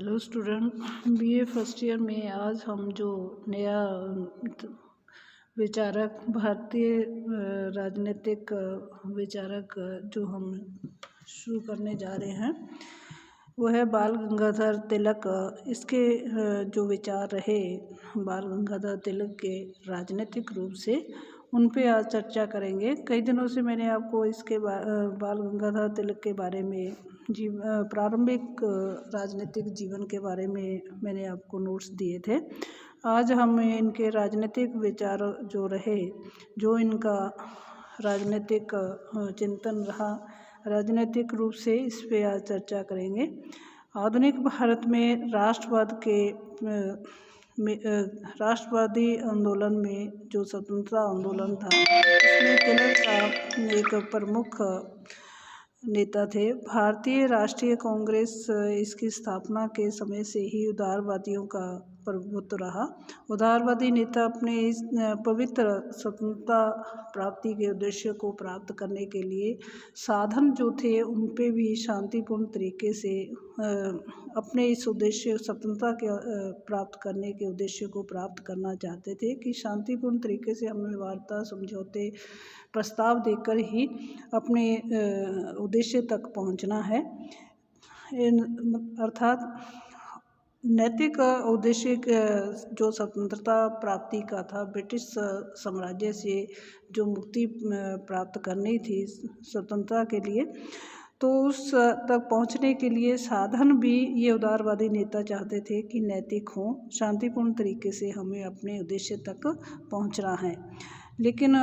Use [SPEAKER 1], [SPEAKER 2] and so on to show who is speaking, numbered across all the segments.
[SPEAKER 1] Hello student, BA first year में आज हम जो नया विचारक भारतीय राजनीतिक विचारक जो हम शुरू करने जा रहे हैं वो है बाल गंगाधर तिलक। इसके जो विचार रहे बाल गंगाधर तिलक के राजनीतिक रूप से, उन पे आज चर्चा करेंगे। कई दिनों से मैंने आपको इसके बाल गंगाधर तिलक के बारे में प्रारंभिक राजनीतिक जीवन के बारे में मैंने आपको नोट्स दिए थे। आज हम इनके राजनीतिक विचार जो रहे, जो इनका राजनीतिक चिंतन रहा राजनीतिक रूप से, इस पे आज चर्चा करेंगे। आधुनिक भारत में राष्ट्रवादी आंदोलन में जो स्वतंत्रता आंदोलन था, इसमें तिलक का एक प्रमुख नेता थे। भारतीय राष्ट्रीय कांग्रेस इसकी स्थापना के समय से ही उदारवादियों का प्रभुत्व रहा। उदारवादी नेता अपने इस पवित्र स्वतंत्रता प्राप्ति के उद्देश्य को प्राप्त करने के लिए साधन जो थे उन पे भी शांतिपूर्ण तरीके से अपने इस उद्देश्य स्वतंत्रता के प्राप्त करने के उद्देश्य को प्राप्त करना चाहते थे कि शांतिपूर्ण तरीके से हमें वार्ता समझौते प्रस्ताव देकर ही अपने उद्देश्य तक पहुंचना है। अर्थात नैतिक उद्देश्य जो स्वतंत्रता प्राप्ति का था, ब्रिटिश साम्राज्य से जो मुक्ति प्राप्त करनी थी स्वतंत्रता के लिए, तो उस तक पहुंचने के लिए साधन भी ये उदारवादी नेता चाहते थे कि नैतिक हों, शांतिपूर्ण तरीके से हमें अपने उद्देश्य तक पहुंचना है। लेकिन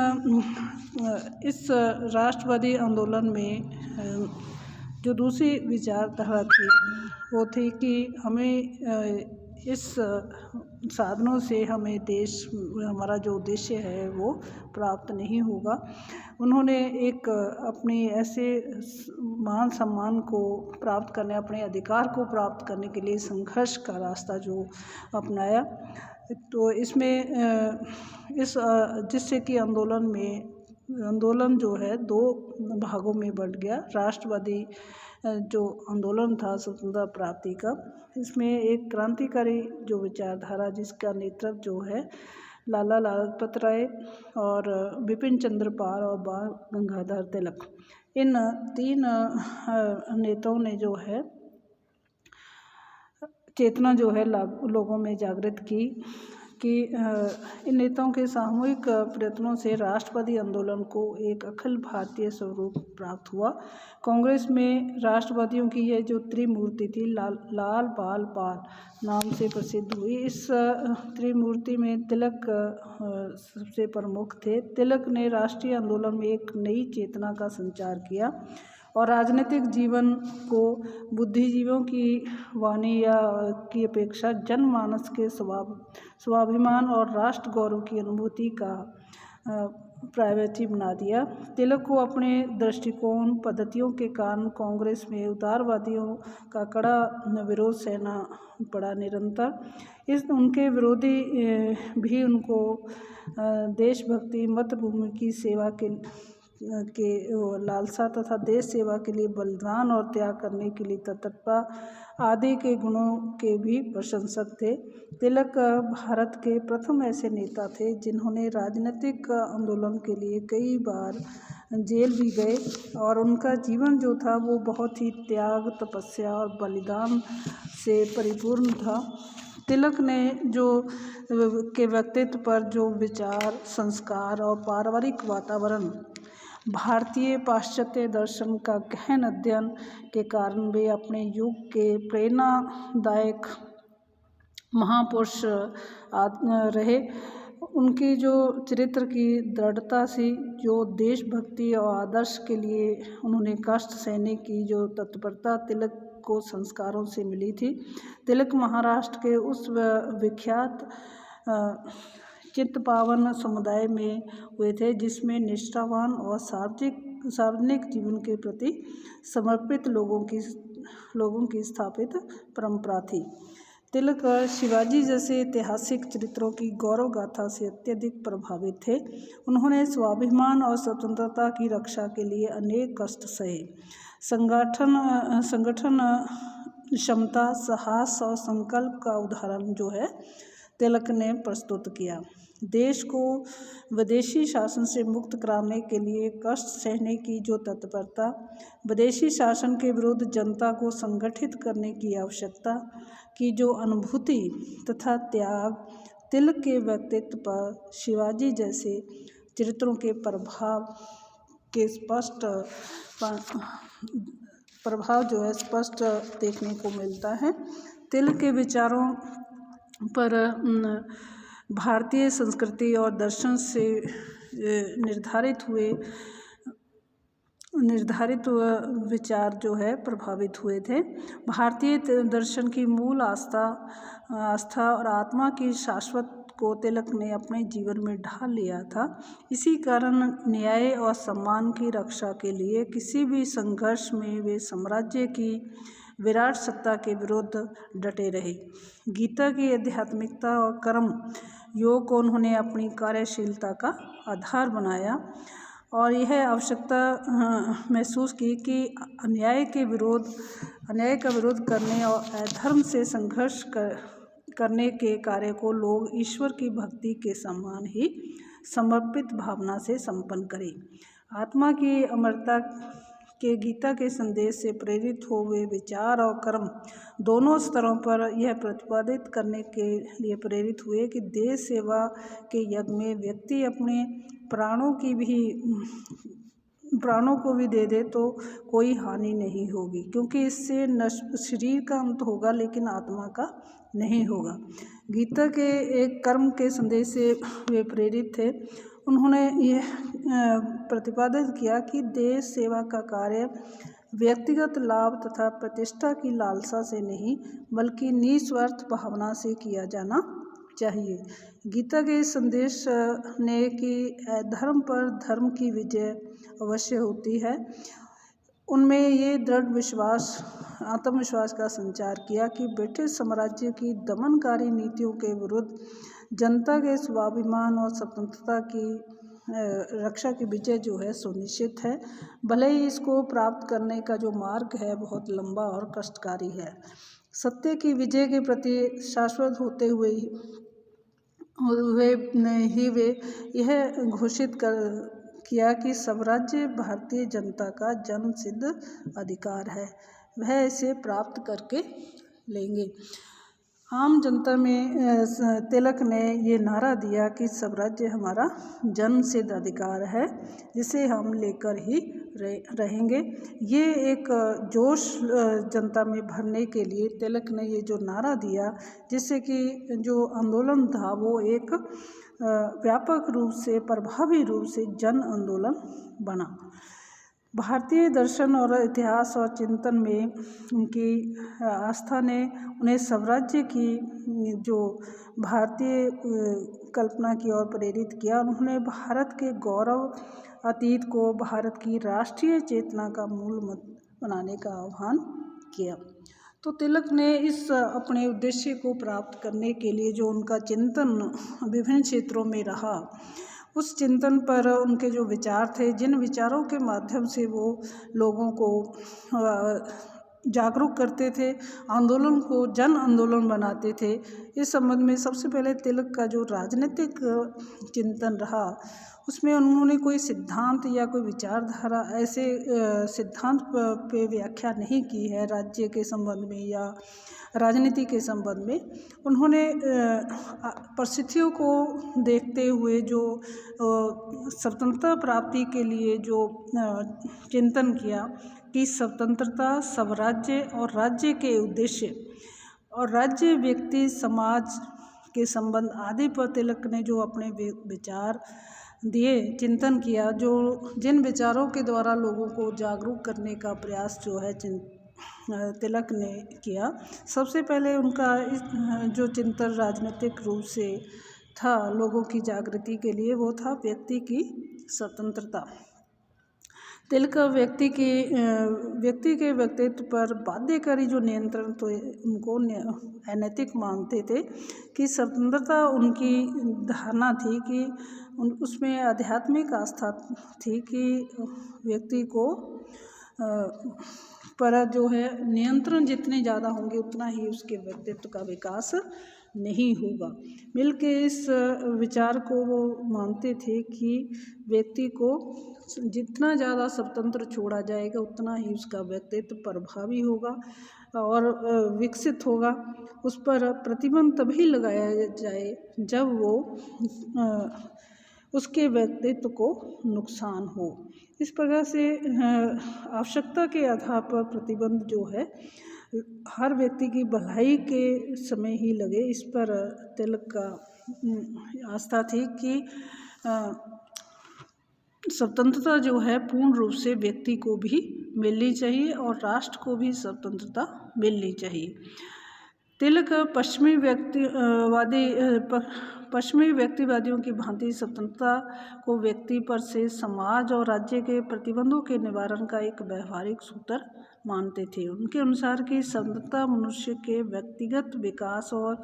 [SPEAKER 1] इस राष्ट्रवादी आंदोलन में जो दूसरी विचारधारा थी वो थी कि हमें इस साधनों से हमें हमारा जो उद्देश्य है वो प्राप्त नहीं होगा। उन्होंने एक अपने ऐसे मान सम्मान को प्राप्त करने, अपने अधिकार को प्राप्त करने के लिए संघर्ष का रास्ता जो अपनाया, तो इसमें जिससे कि आंदोलन जो है दो भागों में बंट गया। राष्ट्रवादी जो आंदोलन था स्वतंत्रता प्राप्ति का, इसमें एक क्रांतिकारी जो विचारधारा जिसका नेतृत्व जो है लाला लाजपत राय और बिपिन चंद्र पाल और बाल गंगाधर तिलक, इन तीन नेताओं ने जो है चेतना जो है लोगों में जागृत की कि इन नेताओं के सामूहिक प्रयत्नों से राष्ट्रवादी आंदोलन को एक अखिल भारतीय स्वरूप प्राप्त हुआ। कांग्रेस में राष्ट्रवादियों की यह जो त्रिमूर्ति थी लाल बाल पाल नाम से प्रसिद्ध हुई। इस त्रिमूर्ति में तिलक सबसे प्रमुख थे। तिलक ने राष्ट्रीय आंदोलन में एक नई चेतना का संचार किया और राजनीतिक जीवन को बुद्धिजीवियों की वाणी की अपेक्षा जनमानस के स्वाभिमान और राष्ट्र गौरव की अनुभूति का प्रायोरिटी बना दिया। तिलक को अपने दृष्टिकोण पद्धतियों के कारण कांग्रेस में उदारवादियों का कड़ा विरोध सहना पड़ा निरंतर। उनके विरोधी भी उनको देशभक्ति, मातृभूमि की सेवा के लालसा तथा देश सेवा के लिए बलिदान और त्याग करने के लिए तत्परता आदि के गुणों के भी प्रशंसक थे। तिलक भारत के प्रथम ऐसे नेता थे जिन्होंने राजनीतिक आंदोलन के लिए कई बार जेल भी गए और उनका जीवन जो था वो बहुत ही त्याग, तपस्या और बलिदान से परिपूर्ण था। तिलक ने जो के व्यक्तित्व पर जो विचार, संस्कार और पारिवारिक वातावरण, भारतीय पाश्चात्य दर्शन का गहन अध्ययन के कारण वे अपने युग के प्रेरणादायक महापुरुष रहे। उनकी जो चरित्र की दृढ़ता सी, जो देशभक्ति और आदर्श के लिए उन्होंने कष्ट सहने की जो तत्परता तिलक को संस्कारों से मिली थी। तिलक महाराष्ट्र के उस विख्यात चित्पावन समुदाय में हुए थे जिसमें निष्ठावान और सार्वजनिक जीवन के प्रति समर्पित लोगों की स्थापित परंपरा थी। तिलक शिवाजी जैसे ऐतिहासिक चरित्रों की गौरव गाथा से अत्यधिक प्रभावित थे। उन्होंने स्वाभिमान और स्वतंत्रता की रक्षा के लिए अनेक कष्ट सहे। संगठन क्षमता, साहस और संकल्प का उदाहरण जो है तिलक ने प्रस्तुत किया। देश को विदेशी शासन से मुक्त कराने के लिए कष्ट सहने की जो तत्परता, विदेशी शासन के विरुद्ध जनता को संगठित करने की आवश्यकता की जो अनुभूति तथा त्याग, तिलक के व्यक्तित्व पर शिवाजी जैसे चरित्रों के प्रभाव जो है स्पष्ट देखने को मिलता है। तिलक के विचारों पर भारतीय संस्कृति और दर्शन से निर्धारित विचार जो है प्रभावित हुए थे। भारतीय दर्शन की मूल आस्था और आत्मा की शाश्वत को तिलक ने अपने जीवन में ढाल लिया था। इसी कारण न्याय और सम्मान की रक्षा के लिए किसी भी संघर्ष में वे साम्राज्य की विराट सत्ता के विरुद्ध डटे रहे। गीता की आध्यात्मिकता और कर्म योग को उन्होंने अपनी कार्यशीलता का आधार बनाया और यह आवश्यकता महसूस की कि अन्याय का विरोध करने और अधर्म से संघर्ष करने के कार्य को लोग ईश्वर की भक्ति के समान ही समर्पित भावना से संपन्न करें। आत्मा की अमरता के गीता के संदेश से प्रेरित हो वे विचार और कर्म दोनों स्तरों पर यह प्रतिपादित करने के लिए प्रेरित हुए कि देश सेवा के यज्ञ में व्यक्ति अपने प्राणों को भी दे दे तो कोई हानि नहीं होगी, क्योंकि इससे शरीर का अंत होगा लेकिन आत्मा का नहीं होगा। गीता के एक कर्म के संदेश से वे प्रेरित थे। उन्होंने यह प्रतिपादित किया कि देश सेवा का कार्य व्यक्तिगत लाभ तथा प्रतिष्ठा की लालसा से नहीं बल्कि निस्वार्थ भावना से किया जाना चाहिए। गीता के संदेश ने कि धर्म पर धर्म की विजय अवश्य होती है, उनमें ये दृढ़ आत्मविश्वास का संचार किया कि ब्रिटिश साम्राज्य की दमनकारी नीतियों के विरुद्ध जनता के स्वाभिमान और स्वतंत्रता की रक्षा की विजय जो है सुनिश्चित है, भले ही इसको प्राप्त करने का जो मार्ग है बहुत लंबा और कष्टकारी है। सत्य की विजय के प्रति शाश्वत होते हुए वे यह घोषित किया कि स्वराज्य भारतीय जनता का जन्मसिद्ध अधिकार है, वह इसे प्राप्त करके लेंगे। आम जनता में तिलक ने ये नारा दिया कि स्वराज्य हमारा जन्मसिद्ध अधिकार है, जिसे हम लेकर ही रहेंगे। ये एक जोश जनता में भरने के लिए तिलक ने ये जो नारा दिया, जिससे कि जो आंदोलन था वो एक व्यापक रूप से प्रभावी रूप से जन आंदोलन बना। भारतीय दर्शन और इतिहास और चिंतन में उनकी आस्था ने उन्हें स्वराज्य की जो भारतीय कल्पना की ओर प्रेरित किया। उन्होंने भारत के गौरव अतीत को भारत की राष्ट्रीय चेतना का मूल बनाने का आह्वान किया। तो तिलक ने इस अपने उद्देश्य को प्राप्त करने के लिए जो उनका चिंतन विभिन्न क्षेत्रों में रहा, उस चिंतन पर उनके जो विचार थे, जिन विचारों के माध्यम से वो लोगों को जागरूक करते थे, आंदोलन को जन आंदोलन बनाते थे, इस संबंध में सबसे पहले तिलक का जो राजनीतिक चिंतन रहा, उसमें उन्होंने कोई सिद्धांत या कोई विचारधारा ऐसे सिद्धांत पे व्याख्या नहीं की है राज्य के संबंध में या राजनीति के संबंध में। उन्होंने परिस्थितियों को देखते हुए जो स्वतंत्रता प्राप्ति के लिए जो चिंतन किया कि स्वतंत्रता, स्वराज्य और राज्य के उद्देश्य और राज्य, व्यक्ति, समाज के संबंध आदि पर तिलक ने जो अपने विचार दिए, चिंतन किया, जो जिन विचारों के द्वारा लोगों को जागरूक करने का प्रयास जो है तिलक ने किया। सबसे पहले उनका जो चिंतन राजनीतिक रूप से था लोगों की जागृति के लिए, वो था व्यक्ति की स्वतंत्रता। तिलक व्यक्ति के व्यक्तित्व पर बाध्यकारी जो नियंत्रण तो उनको अनैतिक मानते थे कि स्वतंत्रता उनकी धारणा थी कि उसमें आध्यात्मिक आस्था थी कि व्यक्ति को पर जो है नियंत्रण जितने ज़्यादा होंगे उतना ही उसके व्यक्तित्व का विकास नहीं होगा। मिलके इस विचार को वो मानते थे कि व्यक्ति को जितना ज़्यादा स्वतंत्र छोड़ा जाएगा उतना ही उसका व्यक्तित्व प्रभावी होगा और विकसित होगा। उस पर प्रतिबंध तभी लगाया जाए जब वो उसके व्यक्तित्व को नुकसान हो। इस प्रकार से आवश्यकता के आधार पर प्रतिबंध जो है हर व्यक्ति की भलाई के समय ही लगे, इस पर तिलक का आस्था थी कि स्वतंत्रता जो है पूर्ण रूप से व्यक्ति को भी मिलनी चाहिए और राष्ट्र को भी स्वतंत्रता मिलनी चाहिए। तिलक पश्चिमी व्यक्तिवादियों की भांति स्वतंत्रता को व्यक्ति पर से समाज और राज्य के प्रतिबंधों के निवारण का एक व्यवहारिक सूत्र मानते थे। उनके अनुसार कि स्वतंत्रता मनुष्य के व्यक्तिगत विकास और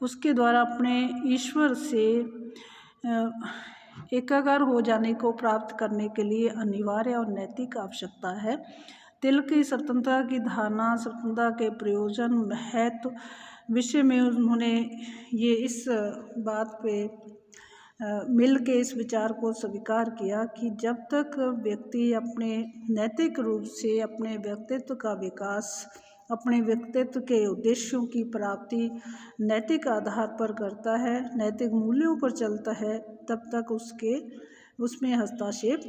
[SPEAKER 1] उसके द्वारा अपने ईश्वर से एकाकार हो जाने को प्राप्त करने के लिए अनिवार्य और नैतिक आवश्यकता है। तिलक की स्वतंत्रता की धारणा, स्वतंत्रता के प्रयोजन, महत्व विषय में उन्होंने ये इस बात पे मिल के इस विचार को स्वीकार किया कि जब तक व्यक्ति अपने नैतिक रूप से अपने व्यक्तित्व का विकास, अपने व्यक्तित्व के उद्देश्यों की प्राप्ति नैतिक आधार पर करता है, नैतिक मूल्यों पर चलता है, तब तक उसमें हस्तक्षेप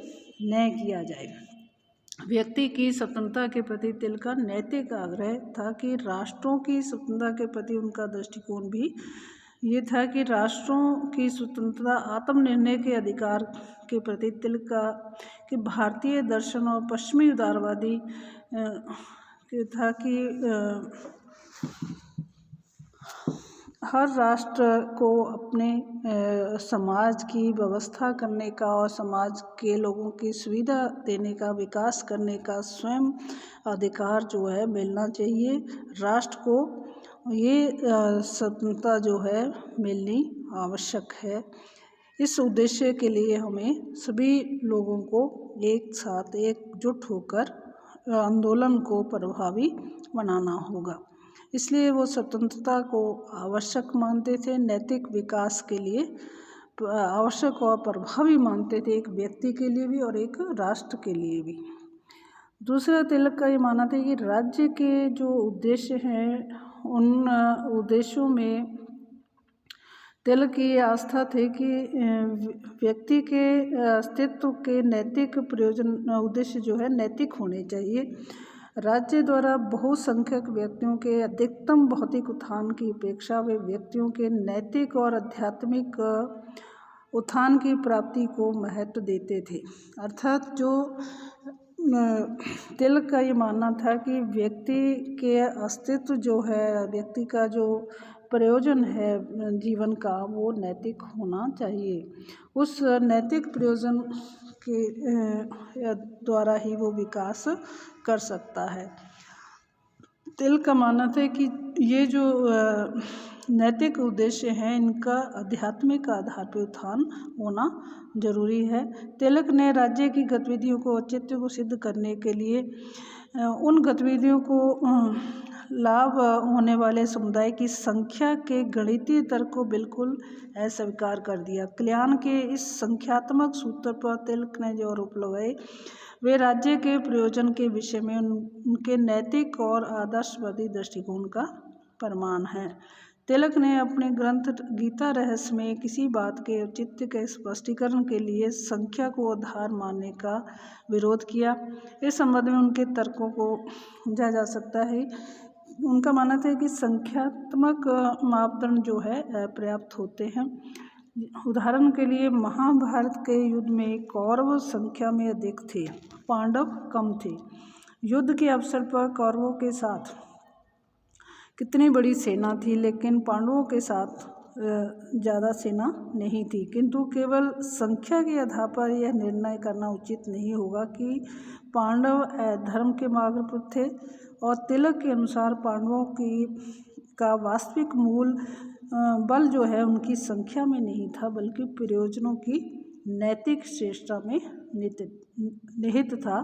[SPEAKER 1] न किया जाए। व्यक्ति की स्वतंत्रता के प्रति तिलक का नैतिक आग्रह था कि राष्ट्रों की स्वतंत्रता के प्रति उनका दृष्टिकोण भी ये था कि राष्ट्रों की स्वतंत्रता, आत्मनिर्णय के अधिकार के प्रति तिलक का कि भारतीय दर्शन और पश्चिमी उदारवादी था कि हर राष्ट्र को अपने समाज की व्यवस्था करने का और समाज के लोगों की सुविधा देने का, विकास करने का स्वयं अधिकार जो है मिलना चाहिए। राष्ट्र को ये स्वतंत्रता जो है मिलनी आवश्यक है। इस उद्देश्य के लिए हमें सभी लोगों को एक साथ एकजुट होकर आंदोलन को प्रभावी बनाना होगा। इसलिए वो स्वतंत्रता को आवश्यक मानते थे, नैतिक विकास के लिए आवश्यक और प्रभावी मानते थे, एक व्यक्ति के लिए भी और एक राष्ट्र के लिए भी। दूसरा तिलक का ये मानना था कि राज्य के जो उद्देश्य हैं उन उद्देश्यों में तिलक की आस्था थी कि व्यक्ति के अस्तित्व के नैतिक प्रयोजन उद्देश्य जो है नैतिक होने चाहिए। राज्य द्वारा बहुसंख्यक व्यक्तियों के अधिकतम भौतिक उत्थान की अपेक्षा वे व्यक्तियों के नैतिक और आध्यात्मिक उत्थान की प्राप्ति को महत्व देते थे। अर्थात जो तिलक का ये मानना था कि व्यक्ति के अस्तित्व जो है, व्यक्ति का जो प्रयोजन है जीवन का, वो नैतिक होना चाहिए। उस नैतिक प्रयोजन के द्वारा ही वो विकास कर सकता है। तिलक का मानना था कि ये जो नैतिक उद्देश्य हैं इनका आध्यात्मिक आधार पर उत्थान होना जरूरी है। तिलक ने राज्य की गतिविधियों को औचित्य को सिद्ध करने के लिए उन गतिविधियों को लाभ होने वाले समुदाय की संख्या के गणितीय तर्क को बिल्कुल अस्वीकार कर दिया। कल्याण के इस संख्यात्मक सूत्र पर तिलक ने जो आरोप लगाए वे राज्य के प्रयोजन के विषय में उनके नैतिक और आदर्शवादी दृष्टिकोण का प्रमाण है। तिलक ने अपने ग्रंथ गीता रहस्य में किसी बात के औचित्य के स्पष्टीकरण के लिए संख्या को आधार मानने का विरोध किया। इस संबंध में उनके तर्कों को समझा जा सकता है। उनका मानना था कि संख्यात्मक मापदंड जो है पर्याप्त होते हैं। उदाहरण के लिए महाभारत के युद्ध में कौरव संख्या में अधिक थे, पांडव कम थे। युद्ध के अवसर पर कौरवों के साथ कितनी बड़ी सेना थी, लेकिन पांडवों के साथ ज़्यादा सेना नहीं थी। किंतु केवल संख्या के आधार पर यह निर्णय करना उचित नहीं होगा कि पांडव धर्म के मार्ग पर थे और तिलक के अनुसार पांडवों का वास्तविक मूल बल जो है उनकी संख्या में नहीं था, बल्कि प्रयोजनों की नैतिक श्रेष्ठता में निहित था।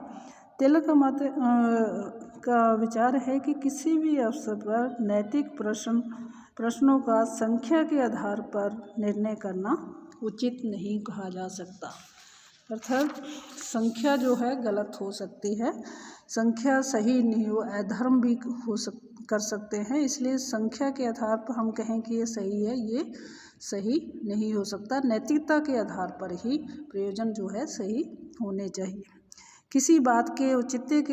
[SPEAKER 1] तिलक का मत का विचार है कि किसी भी अवसर पर नैतिक प्रश्नों का संख्या के आधार पर निर्णय करना उचित नहीं कहा जा सकता। अर्थात संख्या जो है गलत हो सकती है, संख्या सही नहीं हो, अधर्म भी कर सकते हैं। इसलिए संख्या के आधार पर हम कहें कि ये सही है, ये सही नहीं हो सकता। नैतिकता के आधार पर ही प्रयोजन जो है सही होने चाहिए। किसी बात के औचित्य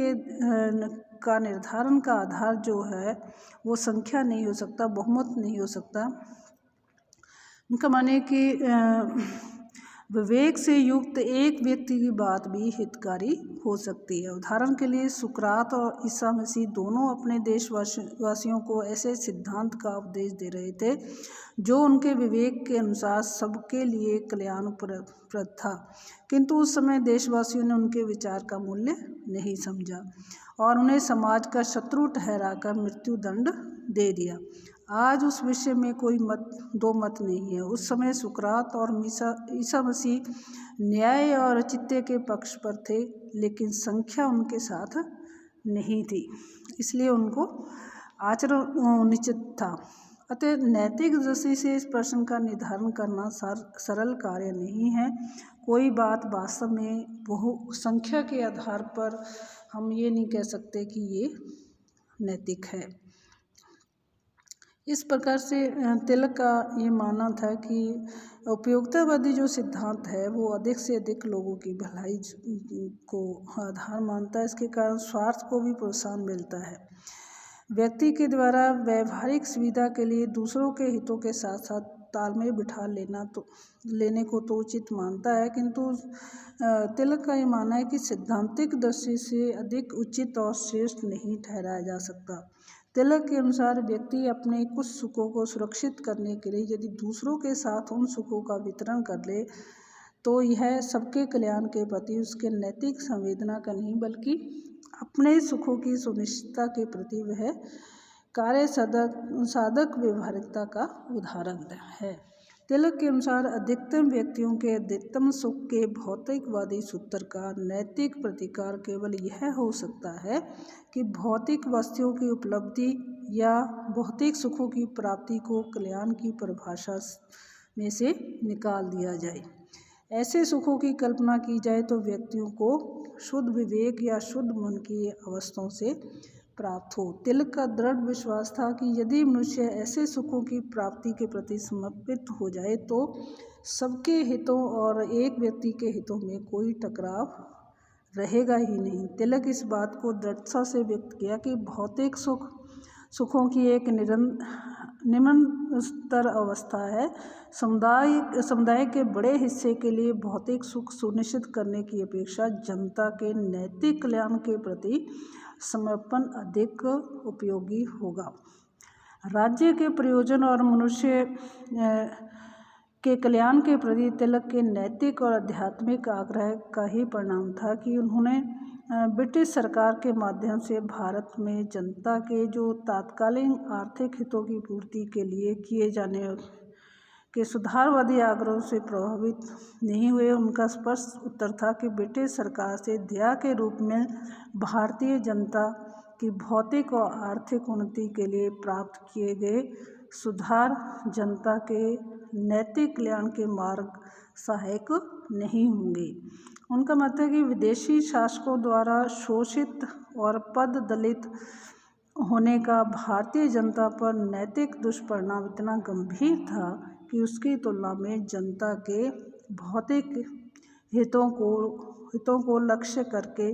[SPEAKER 1] का निर्धारण का आधार जो है वो संख्या नहीं हो सकता, बहुमत नहीं हो सकता। उनका माने कि विवेक से युक्त एक व्यक्ति की बात भी हितकारी हो सकती है। उदाहरण के लिए सुकरात और ईसा मसीह दोनों अपने देशवासियों को ऐसे सिद्धांत का उपदेश दे रहे थे जो उनके विवेक के अनुसार सबके लिए कल्याणप्रद था, किंतु उस समय देशवासियों ने उनके विचार का मूल्य नहीं समझा और उन्हें समाज का शत्रु ठहराकर मृत्युदंड दे दिया। आज उस विषय में कोई दो मत नहीं है। उस समय सुकरात और ईसा मसीह न्याय और औचित्य के पक्ष पर थे, लेकिन संख्या उनके साथ नहीं थी, इसलिए उनको आचरण निश्चित था। अतः नैतिक दृष्टि से इस प्रश्न का निर्धारण करना सरल कार्य नहीं है। कोई बात वास्तव में संख्या के आधार पर हम ये नहीं कह सकते कि ये नैतिक है। इस प्रकार से तिलक का ये मानना था कि उपयोगितावादी जो सिद्धांत है वो अधिक से अधिक लोगों की भलाई को आधार मानता है। इसके कारण स्वार्थ को भी प्रोत्साहन मिलता है। व्यक्ति के द्वारा व्यवहारिक सुविधा के लिए दूसरों के हितों के साथ साथ तालमेल बिठा लेने को तो उचित मानता है, किंतु तिलक का ये मानना है कि सैद्धांतिक दृष्टि से अधिक उचित और श्रेष्ठ नहीं ठहराया जा सकता। तिलक के अनुसार व्यक्ति अपने कुछ सुखों को सुरक्षित करने के लिए यदि दूसरों के साथ उन सुखों का वितरण कर ले तो यह सबके कल्याण के प्रति उसके नैतिक संवेदना का नहीं बल्कि अपने सुखों की सुनिश्चितता के प्रति वह कार्य साधक व्यवहारिकता का उदाहरण है। तिलक के अनुसार अधिकतम व्यक्तियों के अधिकतम सुख के भौतिकवादी सूत्र का नैतिक प्रतिकार केवल यह हो सकता है कि भौतिक वस्तुओं की उपलब्धि या भौतिक सुखों की प्राप्ति को कल्याण की परिभाषा में से निकाल दिया जाए। ऐसे सुखों की कल्पना की जाए तो व्यक्तियों को शुद्ध विवेक या शुद्ध मन की अवस्थाओं से प्राप्त हो। तिलक का दृढ़ विश्वास था कि यदि मनुष्य ऐसे सुखों की प्राप्ति के प्रति समर्पित हो जाए तो सबके हितों और एक व्यक्ति के हितों में कोई टकराव रहेगा ही नहीं। तिलक इस बात को दृढ़ता से व्यक्त किया कि भौतिक सुखों की एक निम्न स्तर अवस्था है। समुदाय के बड़े हिस्से के लिए भौतिक सुख सुनिश्चित करने की अपेक्षा जनता के नैतिक कल्याण के प्रति समर्पण अधिक उपयोगी होगा। राज्य के प्रयोजन और मनुष्य के कल्याण के प्रति तिलक के नैतिक और आध्यात्मिक आग्रह का ही परिणाम था कि उन्होंने ब्रिटिश सरकार के माध्यम से भारत में जनता के जो तात्कालिक आर्थिक हितों की पूर्ति के लिए किए जाने के सुधारवादी आग्रहों से प्रभावित नहीं हुए। उनका स्पष्ट उत्तर था कि ब्रिटिश सरकार से दया के रूप में भारतीय जनता की भौतिक और आर्थिक उन्नति के लिए प्राप्त किए गए सुधार जनता के नैतिक कल्याण के मार्ग सहायक नहीं होंगे। उनका मत है कि विदेशी शासकों द्वारा शोषित और पद दलित होने का भारतीय जनता पर नैतिक दुष्परिणाम इतना गंभीर था कि उसकी तुलना में जनता के भौतिक हितों को लक्ष्य करके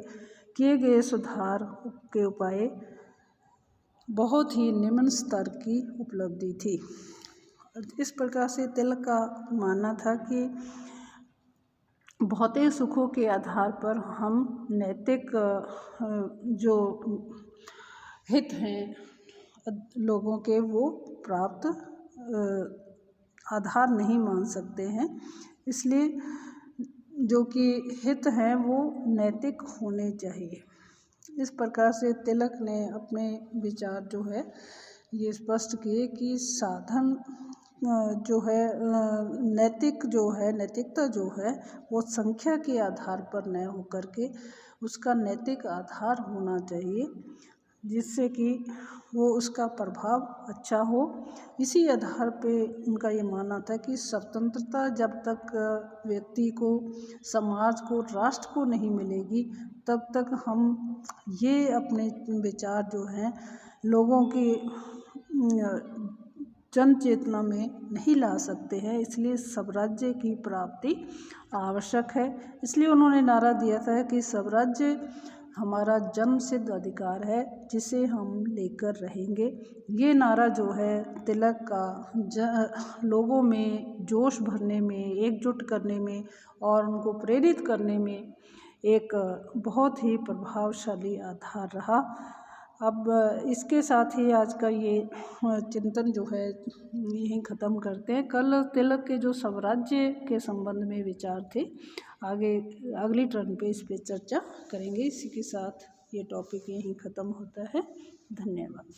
[SPEAKER 1] किए गए सुधार के उपाय बहुत ही निम्न स्तर की उपलब्धि थी। इस प्रकार से तिलक का मानना था कि भौतिक सुखों के आधार पर हम नैतिक जो हित हैं लोगों के वो प्राप्त आधार नहीं मान सकते हैं। इसलिए जो कि हित हैं वो नैतिक होने चाहिए। इस प्रकार से तिलक ने अपने विचार जो है ये स्पष्ट किए कि साधन जो है नैतिकता जो है वो संख्या के आधार पर न होकर के उसका नैतिक आधार होना चाहिए, जिससे कि वो उसका प्रभाव अच्छा हो। इसी आधार पे उनका ये मानना था कि स्वतंत्रता जब तक व्यक्ति को, समाज को, राष्ट्र को नहीं मिलेगी तब तक हम ये अपने विचार जो हैं लोगों की जन चेतना में नहीं ला सकते हैं। इसलिए स्वराज्य की प्राप्ति आवश्यक है। इसलिए उन्होंने नारा दिया था कि स्वराज्य हमारा जन्मसिद्ध अधिकार है जिसे हम लेकर रहेंगे। ये नारा जो है तिलक का लोगों में जोश भरने में, एकजुट करने में और उनको प्रेरित करने में एक बहुत ही प्रभावशाली आधार रहा। अब इसके साथ ही आज का ये चिंतन जो है यहीं ख़त्म करते हैं। कल तिलक के जो स्वराज्य के संबंध में विचार थे, आगे अगली टर्न पे इस पे चर्चा करेंगे। इसी के साथ ये टॉपिक यहीं ख़त्म होता है। धन्यवाद।